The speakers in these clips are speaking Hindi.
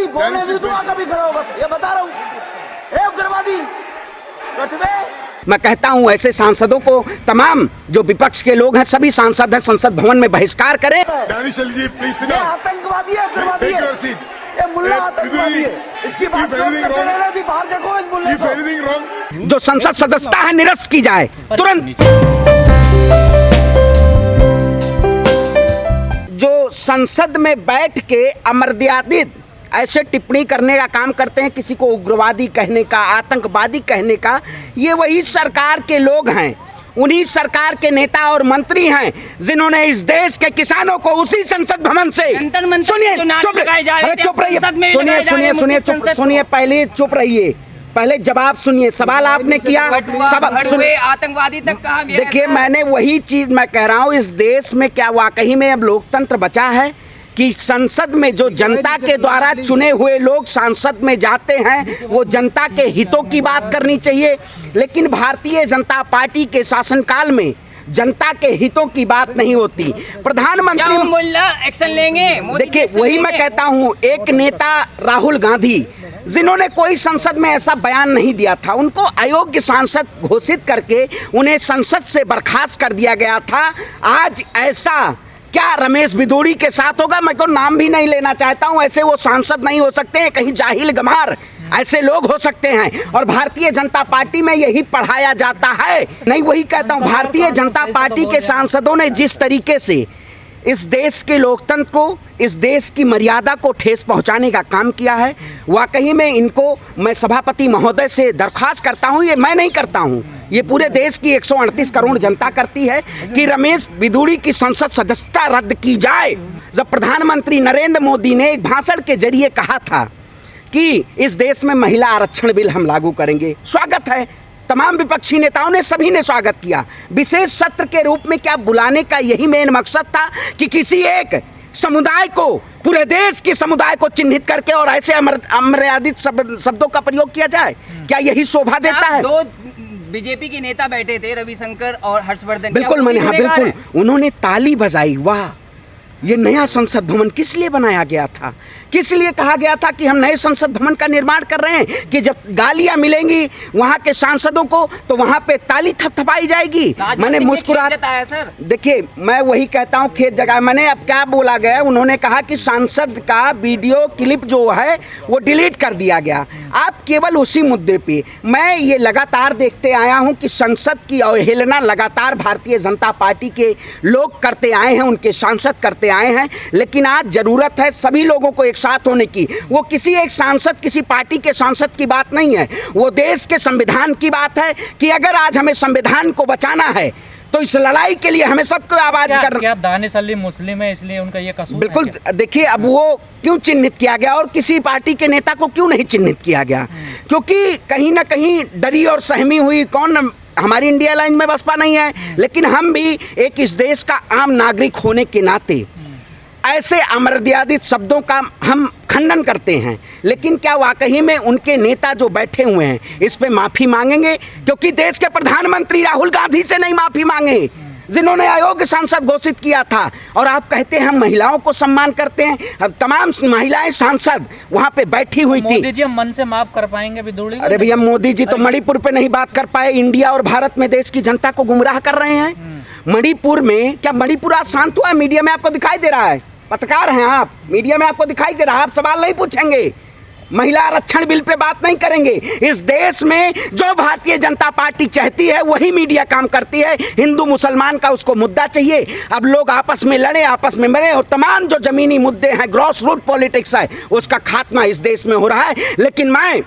उग्रवादी बोलने भी दुआ कभी खड़ा होगा, ये बता रहा हूँ। ए उग्रवादी कटवे। मैं कहता हूं ऐसे सांसदों को तमाम जो विपक्ष के लोग हैं सभी सांसद हैं संसद भवन में बहिष्कार करें। दानिशल जी प्लीज सिट डाउन। आतंकवादी है, उग्रवादी है, ये मुल्ला आतंकवादी है। इसकी बात करते रहना थी, बाहर देखो इस मुल्ले को। जो संसद सदस्यता है निरस्त की जाए तुरंत। जो संसद में बैठ के अमर्यादित ऐसे टिप्पणी करने का काम करते हैं, किसी को उग्रवादी कहने का, आतंकवादी कहने का, ये वही सरकार के लोग हैं, उन्हीं सरकार के नेता और मंत्री हैं जिन्होंने इस देश के किसानों को उसी संसद भवन से सुनिए पहले चुप रहिए, पहले जवाब सुनिए, सवाल आपने किया, आतंकवादी तक कहा गया। देखिए मैंने वही चीज मैं कह रहा हूँ, इस देश में क्या वाकई में अब लोकतंत्र बचा है कि संसद में जो जनता के द्वारा चुने हुए लोग सांसद में जाते हैं वो जनता के हितों की बात करनी चाहिए, लेकिन भारतीय जनता पार्टी के शासनकाल में जनता के हितों की बात नहीं होती। प्रधानमंत्री एक्शन लेंगे। देखिए वही मैं कहता हूँ, एक नेता राहुल गांधी जिन्होंने कोई संसद में ऐसा बयान नहीं दिया था, उनको अयोग्य सांसद घोषित करके उन्हें संसद से बर्खास्त कर दिया गया था। आज ऐसा क्या रमेश बिदूड़ी के साथ होगा? मैं तो नाम भी नहीं लेना चाहता हूं, ऐसे वो सांसद नहीं हो सकते हैं, कहीं जाहिल गमार ऐसे लोग हो सकते हैं। और भारतीय जनता पार्टी में यही पढ़ाया जाता है। नहीं वही कहता हूं, भारतीय जनता पार्टी के सांसदों ने जिस तरीके से इस देश के लोकतंत्र को, इस देश की मर्यादा को ठेस पहुंचाने का काम किया है, वाकई में इनको मैं सभापति महोदय से दरख्वास्त करता हूं, ये मैं नहीं करता हूं, ये पूरे देश की 138 करोड़ जनता करती है कि रमेश बिदूड़ी की संसद सदस्यता रद्द की जाए। जब प्रधानमंत्री नरेंद्र मोदी ने एक भाषण के जरिए कहा था कि इस देश में महिला आरक्षण बिल हम लागू करेंगे, स्वागत है, तमाम विपक्षी नेताओं ने सभी ने स्वागत किया। विशेष सत्र के रूप में क्या बुलाने का यही मेन मकसद था कि किसी एक समुदाय को, पूरे देश के समुदाय को चिन्हित करके और ऐसे अमर्यादित शब्दों का प्रयोग किया जाए? क्या यही शोभा देता है? दो बीजेपी के नेता बैठे थे, रविशंकर और हर्षवर्धन। बिल्कुल मैंने, हाँ बिल्कुल, उन्होंने ताली बजाई, वाह। ये नया संसद भवन किस लिए बनाया गया था? किस लिए कहा गया था कि हम नए संसद भवन का निर्माण कर रहे हैं कि जब गालियां मिलेंगी वहां के सांसदों को तो वहां पे ताली थपथपाई जाएगी? मैंने मुस्कुरा, देखिए मैं वही कहता हूं, खेत जगह। मैंने अब क्या बोला गया, उन्होंने कहा कि सांसद का वीडियो क्लिप जो है वो डिलीट कर दिया गया। आप केवल उसी मुद्दे पे, मैं ये लगातार देखते आया हूं कि संसद की अवहेलना लगातार भारतीय जनता पार्टी के लोग करते आए हैं, उनके सांसद करते आए हैं, लेकिन आज जरूरत है सभी लोगों को एक साथ होने की। वो किसी एक सांसद, किसी पार्टी के सांसद की बात नहीं है, वो देश के संविधान की बात है कि अगर आज हमें संविधान को बचाना है तो इस लड़ाई के लिए हमें सबको आवाज करना। क्या दानिश अली मुस्लिम है इसलिए उनका ये कसूर? बिल्कुल, देखिए अब वो क्यों चिन्हित किया गया और किसी पार्टी के नेता को क्यों नहीं चिन्हित किया गया? क्योंकि कहीं ना कहीं डरी और सहमी हुई, कौन, हमारी इंडिया लाइन में बसपा नहीं है, लेकिन हम भी एक इस देश का आम नागरिक होने के नाते ऐसे अमर्यादित शब्दों का हम खंडन करते हैं। लेकिन क्या वाकई में उनके नेता जो बैठे हुए हैं इस पे माफ़ी मांगेंगे? क्योंकि देश के प्रधानमंत्री राहुल गांधी से नहीं माफ़ी मांगे जिन्होंने अयोग्य सांसद घोषित किया था। और आप कहते हैं हम महिलाओं को सम्मान करते हैं, अब तमाम महिलाएं सांसद वहां पे बैठी हुई थी। मोदी जी हम मन से माफ कर पाएंगे बिदूड़ी? अरे भैया, मोदी जी तो मणिपुर पे नहीं बात कर पाए, इंडिया और भारत में देश की जनता को गुमराह कर रहे हैं। मणिपुर में क्या, मणिपुर आज शांत हुआ है? मीडिया में आपको दिखाई दे रहा है? पत्रकार हैं आप, मीडिया में आपको दिखाई दे रहा है, आप सवाल नहीं पूछेंगे, महिला आरक्षण बिल पे बात नहीं करेंगे। इस देश में जो भारतीय जनता पार्टी चाहती है वही मीडिया काम करती है। हिंदू मुसलमान का उसको मुद्दा चाहिए, अब लोग आपस में लड़े, आपस में मरे, और तमाम जो जमीनी मुद्दे हैं, ग्रॉस रूट पॉलिटिक्स है, उसका खात्मा इस देश में हो रहा है। लेकिन मैं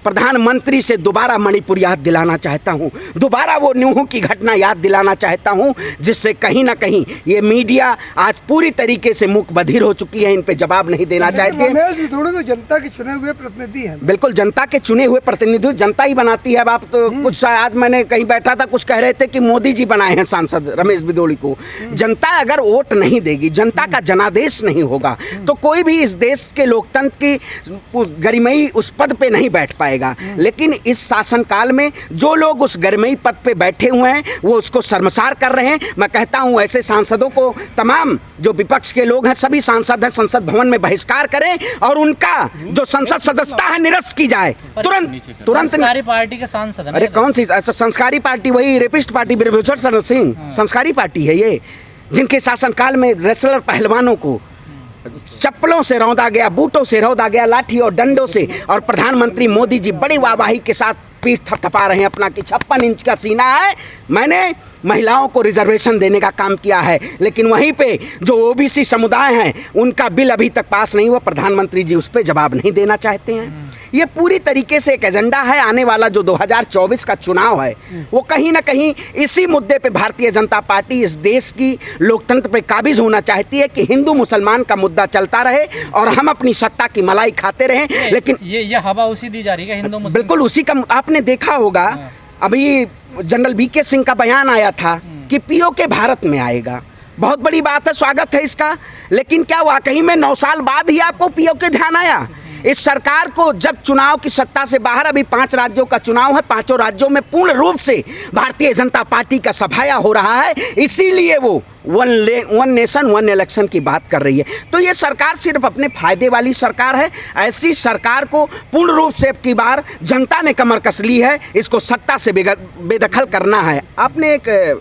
प्रधानमंत्री से दोबारा मणिपुर याद दिलाना चाहता हूं, दोबारा वो न्यूह की घटना याद दिलाना चाहता हूं, जिससे कहीं ना कहीं ये मीडिया आज पूरी तरीके से मूक बधिर हो चुकी है, इन पे जवाब नहीं देना चाहती है। तो जनता के चुने हुए प्रतिनिधि हैं। बिल्कुल, जनता के चुने हुए प्रतिनिधि जनता ही बनाती है। अब आप तो कुछ, आज मैंने कहीं बैठा था, कुछ कह रहे थे कि मोदी जी बनाए हैं सांसद रमेश बिदूड़ी को। जनता अगर वोट नहीं देगी, जनता का जनादेश नहीं होगा, तो कोई भी इस देश के लोकतंत्र की गरिमाई उस पद पे नहीं बैठ पाए। जाएगा। लेकिन इस शासनकाल में जो लोग उस गरिमाई पद पे बैठे हुए हैं वो उसको शर्मसार कर रहे हैं। मैं कहता हूं ऐसे सांसदों को तमाम जो विपक्ष के लोग हैं, सभी सांसद हैं, संसद भवन में बहिष्कार करें और उनका जो संसद सदस्यता है निरस्त की जाए तुरंत। संस्कारी पार्टी के सांसद हैं। अरे कौन सी संस्कारी पार्टी? वही रेपिस्ट पार्टी ब्रह्मेश्वर शरण सिंह संस्कारी पार्टी है ये, जिनके शासनकाल में रेसलर पहलवानों को चप्पलों से रौंदा गया, बूटों से रौंदा गया, लाठी और डंडों से, और प्रधानमंत्री मोदी जी बड़ी वाहवाही के साथ पीठ थपथपा रहे हैं अपना कि 56 इंच का सीना है, मैंने महिलाओं को रिजर्वेशन देने का काम किया है। लेकिन वहीं पे जो ओबीसी समुदाय हैं उनका बिल अभी तक पास नहीं हुआ, प्रधानमंत्री जी उस पर जवाब नहीं देना चाहते हैं। ये पूरी तरीके से एक एजेंडा है। आने वाला जो 2024 का चुनाव है वो कहीं ना कहीं इसी मुद्दे पे भारतीय जनता पार्टी इस देश की लोकतंत्र पे काबिज होना चाहती है कि हिंदू मुसलमान का मुद्दा चलता रहे और हम अपनी सत्ता की मलाई खाते रहें। लेकिन ये हवा उसी दी जा रही है हिंदू मुस्लिम। बिल्कुल उसी का आपने देखा होगा, अभी जनरल वीके सिंह का बयान आया था कि पीओके भारत में आएगा। बहुत बड़ी बात है, स्वागत है इसका। लेकिन क्या वाकई में 9 साल बाद ही आपको पीओके ध्यान आया? इस सरकार को जब चुनाव की सत्ता से बाहर, अभी 5 राज्यों का चुनाव है, 5 राज्यों में पूर्ण रूप से भारतीय जनता पार्टी का सफाया हो रहा है, इसीलिए वो वन नेशन वन इलेक्शन की बात कर रही है। तो ये सरकार सिर्फ अपने फायदे वाली सरकार है। ऐसी सरकार को पूर्ण रूप से अब की बार जनता ने कमर कस ली है, इसको सत्ता से बेदखल करना है। आपने एक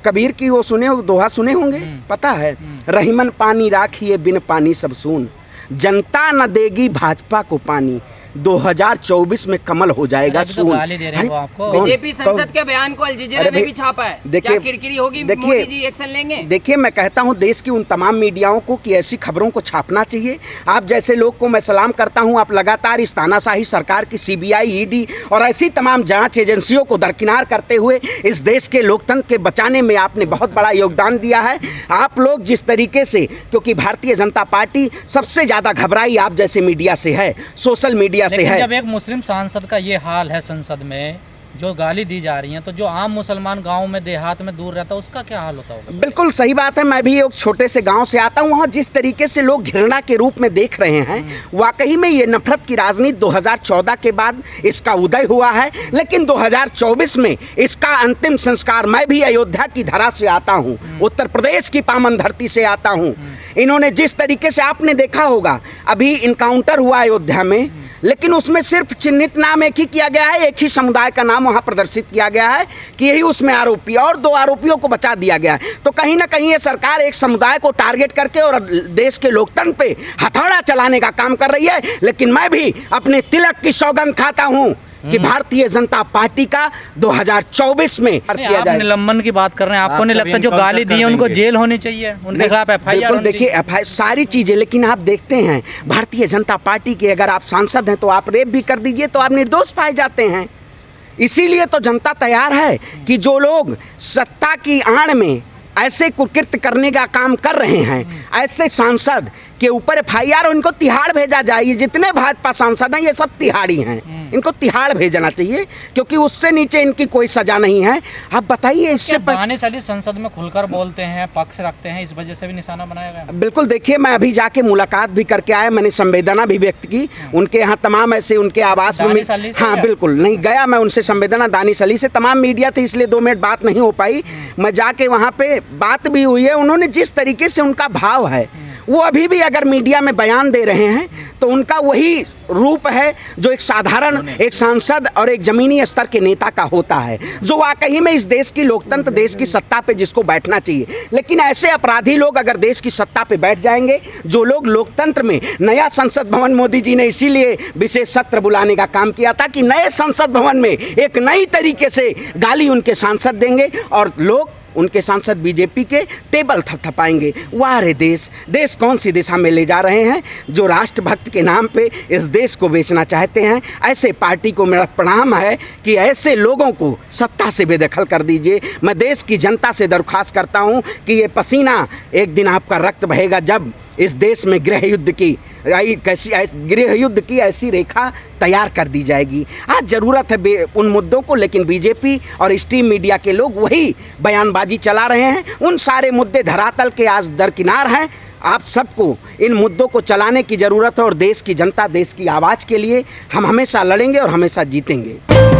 कबीर की वो सुने, दोहा सुने होंगे, पता है? रहीमन पानी राखिए बिन पानी सब सून, जनता न देगी भाजपा को पानी, 2024 में कमल हो जाएगा तो गाली दे रहे हैं वो आपको। बीजेपी संसद के बयान को अल जजीरा ने भी छापा है। क्या किरकिरी होगी? मोदी जी एक्शन लेंगे? देखिए, मैं कहता हूं देश की उन तमाम मीडियाओं को कि ऐसी खबरों को छापना चाहिए। आप जैसे लोग को मैं सलाम करता हूं, आप लगातार इस तानाशाही सरकार की सीबीआई, ईडी और ऐसी तमाम जांच एजेंसियों को दरकिनार करते हुए इस देश के लोकतंत्र के बचाने में आपने बहुत बड़ा योगदान दिया है। आप लोग जिस तरीके से, क्योंकि भारतीय जनता पार्टी सबसे ज़्यादा घबराई आप जैसे मीडिया से है, सोशल मीडिया से है। जब एक मुस्लिम सांसद का ये हाल है संसद में, जो गाली दी जा रही है, तो जो आम मुसलमान गांव में देहात में दूर रहता है उसका क्या हाल होता होगा? बिल्कुल सही बात है। मैं भी एक छोटे से गांव से आता हूं, वहाँ जिस तरीके से लोग घृणा के रूप में देख रहे हैं, वाकई में ये नफरत की राजनीति 2014 के बाद इसका उदय हुआ है। लेकिन 2024 में इसका अंतिम संस्कार, मैं भी अयोध्या की धरा से आता हूँ, उत्तर प्रदेश की पावन धरती से आता हूँ। इन्होंने जिस तरीके से, आपने देखा होगा अभी इनकाउंटर हुआ अयोध्या में, लेकिन उसमें सिर्फ चिन्हित नाम एक ही किया गया है, एक ही समुदाय का नाम वहां प्रदर्शित किया गया है कि यही उसमें आरोपी, और 2 आरोपियों को बचा दिया गया है। तो कहीं ना कहीं ये सरकार एक समुदाय को टारगेट करके और देश के लोकतंत्र पे हथौड़ा चलाने का काम कर रही है। लेकिन मैं भी अपने तिलक की सौगंध खाता हूं कि भारतीय जनता पार्टी का 2024 में किया जाए। निलंबन की बात कर रहे हैं, आपको नहीं लगता जो गाली दी है उनको जेल होनी चाहिए, उनके खिलाफ एफआईआर? देखिए, एफआईआर सारी चीजें, लेकिन आप देखते हैं भारतीय जनता पार्टी के अगर आप सांसद हैं तो आप रेप भी कर दीजिए तो आप निर्दोष पाए जाते हैं। इसीलिए तो जनता तैयार है कि जो लोग सत्ता की आड़ में ऐसे कुकृत्य करने का काम कर रहे हैं, ऐसे सांसद के ऊपर एफआईआर, उनको तिहाड़ भेजा जाए। ये जितने भाजपा सांसद हैं ये सब तिहाड़ी हैं, इनको तिहाड़ भेजना चाहिए, क्योंकि उससे नीचे इनकी कोई सजा नहीं है। अब बताइए, इससे दानिश अली संसद में खुलकर बोलते हैं, पक्ष रखते हैं, इस वजह से भी निशाना बनाया गया? बिल्कुल। देखिए, मैं अभी जाके मुलाकात भी करके आया, मैंने संवेदना भी व्यक्त की उनके यहाँ, तमाम ऐसे उनके आवास में। हाँ बिल्कुल, नहीं गया मैं उनसे संवेदना, दानिश अली से। तमाम मीडिया थे इसलिए 2 मिनट बात नहीं हो पाई। मैं जाके वहाँ पे बात भी हुई है। उन्होंने जिस तरीके से उनका भाव है, वो अभी भी अगर मीडिया में बयान दे रहे हैं तो उनका वही रूप है जो एक साधारण एक सांसद और एक जमीनी स्तर के नेता का होता है, जो वाकई में इस देश की लोकतंत्र, देश की सत्ता पे जिसको बैठना चाहिए। लेकिन ऐसे अपराधी लोग अगर देश की सत्ता पे बैठ जाएंगे, जो लोग लोकतंत्र में, नया संसद भवन मोदी जी ने इसीलिए विशेष सत्र बुलाने का काम किया था कि नए संसद भवन में एक नई तरीके से गाली उनके सांसद देंगे और लोग उनके सांसद बीजेपी के टेबल थपथपाएंगे। वाह रे देश, देश कौन सी दिशा में ले जा रहे हैं, जो राष्ट्रभक्त के नाम पे इस देश को बेचना चाहते हैं। ऐसे पार्टी को मेरा प्रणाम है कि ऐसे लोगों को सत्ता से बेदखल कर दीजिए। मैं देश की जनता से दरख्वास्त करता हूं कि ये पसीना एक दिन आपका रक्त बहेगा जब इस देश में गृह युद्ध की ऐसी रेखा तैयार कर दी जाएगी। आज ज़रूरत है उन मुद्दों को, लेकिन बीजेपी और स्ट्रीम मीडिया के लोग वही बयानबाजी चला रहे हैं। उन सारे मुद्दे धरातल के आज दरकिनार हैं। आप सबको इन मुद्दों को चलाने की ज़रूरत है और देश की जनता, देश की आवाज़ के लिए हम हमेशा लड़ेंगे और हमेशा जीतेंगे।